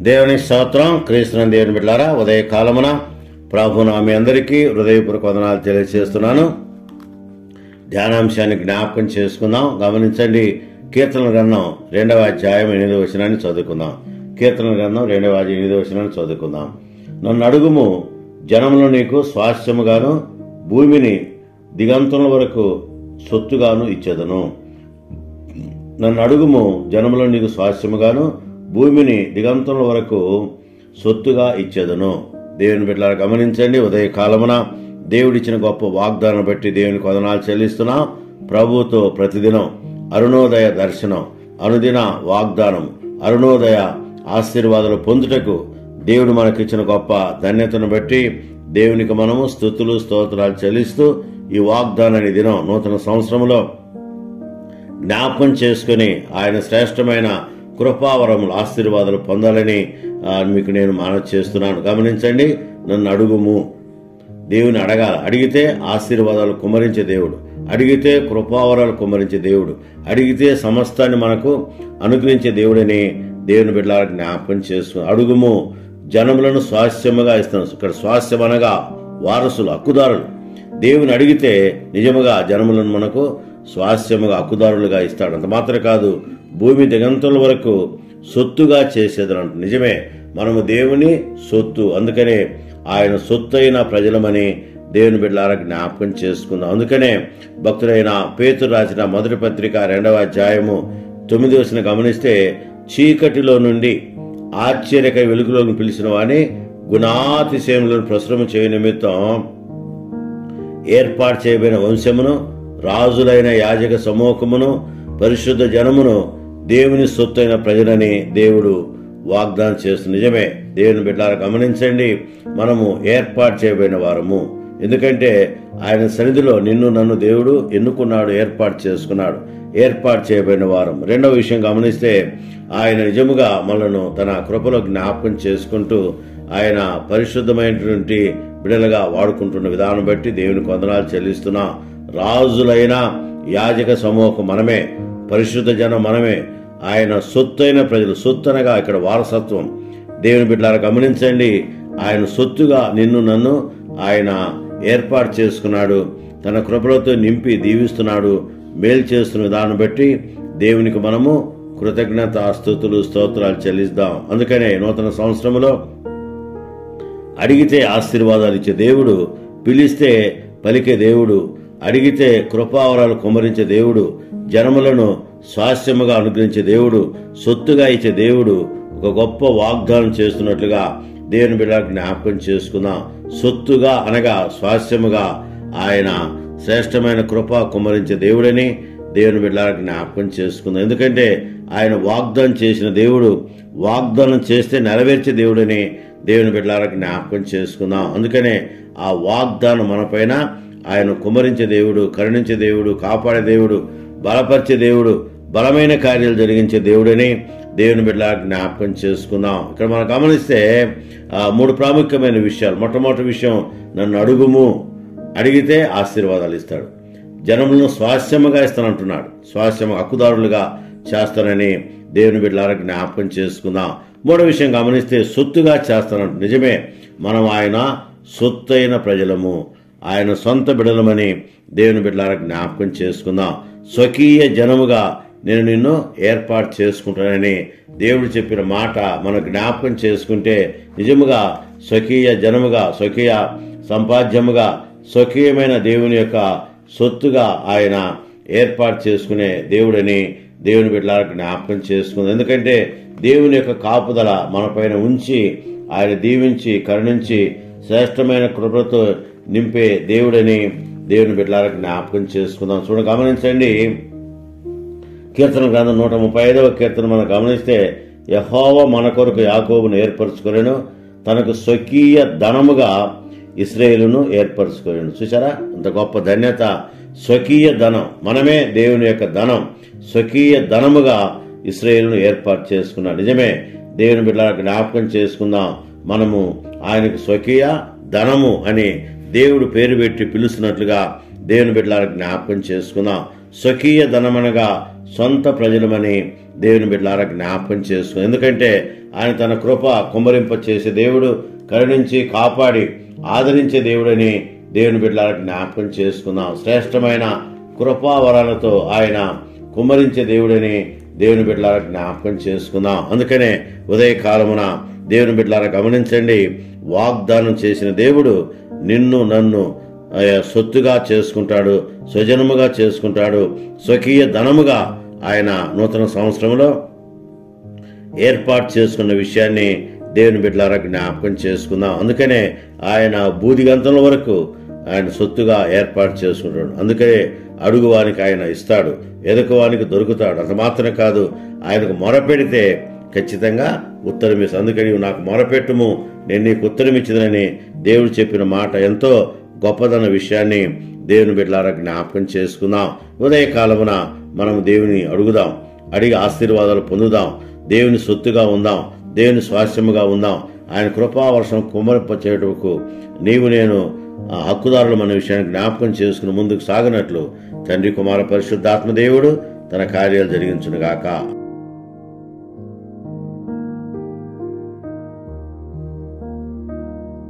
దేవుని స్తోత్రం. క్రీస్తునందు దేవుని బిడ్డలారా, ఉదయకాలమున ప్రభువును మీ అందరికీ హృదయపూర్వక వందనాలు తెలియజేస్తున్నాను. ధ్యానాంశాన్ని జ్ఞాపకం చేసుకుందాం. గమనించండి, కీర్తనల గ్రంథం 2వ అధ్యాయం 8వ వచనాన్ని చదువుకుందాం. కీర్తనల గ్రంథం 2వ అధ్యాయం 8వ వచనాన్ని చదువుకుందాం. నన్ను అడుగుము, జనములు నీకు స్వాస్థ్యముగాను, భూమిని దిగంతముల వరకు సొత్తుగాను ఇచ్చేదను. నన్ను అడుగుము, జనములు నీకు స్వాస్థ్యముగాను, భూమిని దిగంతముల వరకు సొత్తుగా ఇచ్చేదను. దేవుని బిడ్డలారా, గమనించండి, ఉదయకాలమున దేవుడిచ్చిన గొప్ప వాగ్దానం బట్టి దేవునికి వందనాలు చెల్లిస్తున్నాం. ప్రభువుతో ప్రతిదినం అరుణోదయ దర్శనం, అనుదిన వాగ్దానం, అరుణోదయ ఆశీర్వాదాలు పొందుటకు దేవుడు మనకిచ్చిన గొప్ప ధన్యతను బట్టి దేవునికి మనము స్తుతులు స్తోత్రాలు చెల్లిస్తూ ఈ వాగ్దానాన్ని దినం నూతన సంవత్సరంలో జ్ఞాపకం చేసుకుని ఆయన శ్రేష్టమైన కృపావరములు ఆశీర్వాదాలు పొందాలని మీకు నేను మనవి చేస్తున్నాను. గమనించండి, నన్ను అడుగుము. దేవుని అడగాలి. అడిగితే ఆశీర్వాదాలు కుమ్మరించే దేవుడు, అడిగితే కృపావరాలు కుమ్మరించే దేవుడు, అడిగితే సమస్తాన్ని మనకు అనుగ్రహించే దేవుడని దేవుని బిడ్డలకు జ్ఞాపకం చేసుకుని అడుగుము. జనములను స్వాస్థ్యముగా ఇస్తాను. ఇక్కడ స్వాస్థ్యం అనగా వారసులు, హక్కుదారులు. దేవుని అడిగితే నిజముగా జనములను మనకు స్వాస్థ్యముగా హక్కుదారులుగా ఇస్తాడు. అంత మాత్రం కాదు, భూమి దిగంతుల వరకు సొత్తుగా చేసేదనంట. నిజమే, మనము దేవుని సొత్తు. అందుకనే ఆయన సొత్తు అయిన ప్రజలమని దేవుని బిడ్డలారా జ్ఞాపకం చేసుకుందాం. అందుకనే భక్తుడైన పేతురు రాసిన మొదటి పత్రిక 2వ అధ్యాయము 9వ వచనం గమనిస్తే, చీకటిలో నుండి ఆశ్చర్యక వెలుగులోకి పిలిచిన వాని గుణాతిశయములను ప్రచురము చేయ నిమిత్తం ఏర్పాటు చేయబడిన వంశమును, రాజులైన యాజక సమూహమును, పరిశుద్ధ జనమును, దేవుని సొత్తు అయిన ప్రజలని దేవుడు వాగ్దానం చేస్తుంది. నిజమే, దేవుని బిడ్డలారా గమనించండి, మనము ఏర్పాటు చేయబడిన వారము. ఎందుకంటే ఆయన సన్నిధిలో నిన్ను నన్ను దేవుడు ఎన్నుకున్నాడు, ఏర్పాటు చేసుకున్నాడు, ఏర్పాటు చేయబడిన వారం. రెండవ విషయం గమనిస్తే, ఆయన నిజముగా మనను తన కృపలో జ్ఞాపకం చేసుకుంటూ ఆయన పరిశుద్ధమైనటువంటి బిడ్డలుగా వాడుకుంటున్న విధానం బట్టి దేవునికి వందనాలు చెల్లిస్తున్నాం. రాజులైన యాజక సమూహం మనమే, పరిశుద్ధ జనం మనమే, ఆయన సొత్తైన ప్రజలు. సొత్తు అనగా ఇక్కడ వారసత్వం. దేవుని బిడ్డలారా గమనించండి, ఆయన సొత్తుగా నిన్ను నన్ను ఆయన ఏర్పాటు చేసుకున్నాడు, తన కృపలతో నింపి దీవిస్తున్నాడు, మేలు చేస్తున్న విధానం బట్టి దేవునికి మనము కృతజ్ఞత స్తుతులు స్తోత్రాలు చెల్లిద్దాం. అందుకనే నూతన సంవత్సరంలో అడిగితే ఆశీర్వాదాలు ఇచ్చే దేవుడు, పిలిస్తే పలికే దేవుడు, అడిగితే కృపావరాలు కుమ్మరించే దేవుడు, జనములను స్వాస్థ్యముగా అనుగ్రహించే దేవుడు, సొత్తుగా ఇచ్చే దేవుడు, ఒక గొప్ప వాగ్దానం చేస్తున్నట్లుగా దేవుని బిడ్డలకు జ్ఞాపకం చేసుకుందాం. సొత్తుగా అనగా స్వాస్థ్యముగా ఆయన శ్రేష్టమైన కృప కుమ్మరించే దేవుడని దేవుని బిడ్డలకు జ్ఞాపకం చేసుకుందాం. ఎందుకంటే ఆయన వాగ్దానం చేసిన దేవుడు, వాగ్దానం చేస్తే నెరవేర్చే దేవుడని దేవుని బిడ్డలకు జ్ఞాపకం చేసుకుందాం. అందుకనే ఆ వాగ్దానం మనపైన ఆయన కుమ్మరించే దేవుడు, కరుణించే దేవుడు, కాపాడే దేవుడు, బలపరిచే దేవుడు, బలమైన కార్యాలు జరిగించే దేవుడని దేవుని బిడ్డలకు జ్ఞాపకం చేసుకుందాం. ఇక్కడ మనం గమనిస్తే 3 ప్రాముఖ్యమైన విషయాలు. మొట్టమొదటి విషయం, నన్ను అడుగుము. అడిగితే ఆశీర్వాదాలు ఇస్తాడు. జనములను స్వాస్థ్యముగా ఇస్తానంటున్నాడు, స్వాస్థ్యము హక్కుదారులుగా చేస్తానని దేవుని బిడ్డలకు జ్ఞాపకం చేసుకుందాం. మూడో విషయం గమనిస్తే, సొత్తుగా చేస్తానంట. నిజమే, మనం ఆయన సొత్తైన ప్రజలము, ఆయన సొంత బిడ్డలమని దేవుని బిడ్డలకు జ్ఞాపకం చేసుకుందాం. స్వకీయ జనముగా నేను నిన్ను ఏర్పాటు చేసుకుంటానని దేవుడు చెప్పిన మాట మనం జ్ఞాపకం చేసుకుంటే నిజముగా స్వకీయ జనముగా, స్వకీయ సంపాద్యముగా, స్వకీయమైన దేవుని యొక్క సొత్తుగా ఆయన ఏర్పాటు చేసుకునే దేవుడని దేవుని బిడ్డలకు జ్ఞాపకం చేసుకుంది. ఎందుకంటే దేవుని యొక్క కాపుదల మనపైన ఉంచి ఆయన దీవించి కరుణించి శ్రేష్టమైన కృపతో నింపే దేవుడని దేవుని బిడ్డలకు జ్ఞాపకం చేసుకుందాం. గమనించండి, కీర్తన గ్రంథం 135వ కీర్తన మనం గమనిస్తే, యెహోవా మన కొరకు యాకోబును ఏర్పరచుకొనెను, తనకు స్వకీయ ధనముగా ఇశ్రాయేలును ఏర్పరచుకొనెను. చూసారా, అంత గొప్ప ధన్యత. స్వకీయ ధనం, మనమే దేవుని యొక్క ధనం. స్వకీయ ధనముగా ఇశ్రాయేలును ఏర్పాటు చేసుకున్నాడు. నిజమే, దేవుని బిడ్డలకు జ్ఞాపకం చేసుకుందాం. మనము ఆయనకు స్వకీయ ధనము అని దేవుడు పేరు పెట్టి పిలుస్తున్నట్లుగా దేవుని బిడ్డలకు జ్ఞాపకం చేసుకుందాం. స్వకీయ ధనమనగా సొంత ప్రజలమని దేవుని బిడ్డలారా జ్ఞాపకం చేసుకో. ఎందుకంటే ఆయన తన కృప కుమ్మరింప చేసే దేవుడు, కరుణించి కాపాడి ఆదరించే దేవుడని దేవుని బిడ్డలారా జ్ఞాపకం చేసుకుందాం. శ్రేష్టమైన కృపావరాలతో ఆయన కుమ్మరించే దేవుడని దేవుని బిడ్డలారా జ్ఞాపకం చేసుకుందాం. అందుకనే ఉదయకాలమున దేవుని బిడ్డలారా గమనించండి, వాగ్దానం చేసిన దేవుడు నిన్ను నన్ను సొత్తుగా చేసుకుంటాడు, స్వజనముగా చేసుకుంటాడు, స్వకీయ ధనముగా ఆయన నూతన సంవత్సరంలో ఏర్పాటు చేసుకున్న విషయాన్ని దేవుని బిడ్డలారా జ్ఞాపకం చేసుకుందాం. అందుకనే ఆయన బూదిగంతల వరకు ఆయన సొత్తుగా ఏర్పాటు చేసుకుంటాడు. అందుకనే అడుగువానికి ఆయన ఇస్తాడు, ఎదుకువానికి దొరుకుతాడు. అంత మాత్రం కాదు, ఆయనకు మొరపెడితే ఖచ్చితంగా ఉత్తరం ఇస్తాడు. అందుకని నాకు మొరపెట్టుము, నేను నీకు ఉత్తరం ఇచ్చిదనని దేవుడు చెప్పిన మాట ఎంతో గొప్పదన్న విషయాన్ని దేవుని బిడ్డలారా జ్ఞాపకం చేసుకుందాం. ఉదయకాలమున మనం దేవుని అడుగుదాం, అడిగి ఆశీర్వాదాలు పొందుదాం, దేవుని సొత్తుగా ఉందాం, దేవుని స్వాస్థ్యముగా ఉందాం. ఆయన కృపావర్షం కుమ్మరింప చేయటకు నీవు నేను హక్కుదారులు అనే విషయాన్ని జ్ఞాపకం చేసుకుని ముందుకు సాగినట్లు తండ్రి కుమార పరిశుద్ధాత్మ దేవుడు తన కార్యాలు జరిగించునుగాక.